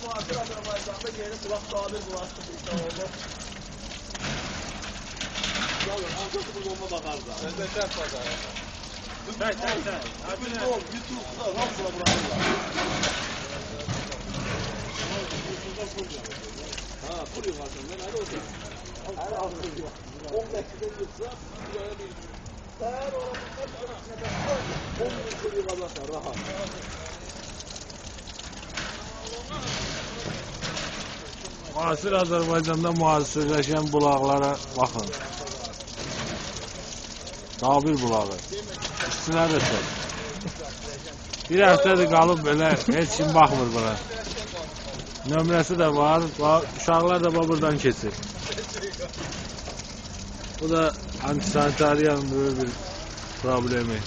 müasir Azərbaycanda yeni bulaq tabir bulaşdı bir oldu. Yalnız ancaq bu bomba baxarda. Özəkər pazarı. Bütün yol, YouTube'da hamısına bırakırlar. Ha, pul yukarıdan ben hadi otur. Her altında 15'de yıksa bir ara bir. Eğer orasında bir ara 10 yıl yukarıdan rahat. Müasir Azərbaycanda müasirləşən bulaqlara baxın. Tabir bulağı. İstilər də çox. Bir həftədir qalıb belə, heç kim baxmır buna. Nömrəsi də var, uşaqlar da buradan keçir. Bu da antisanitariyanın böyük bir problemi.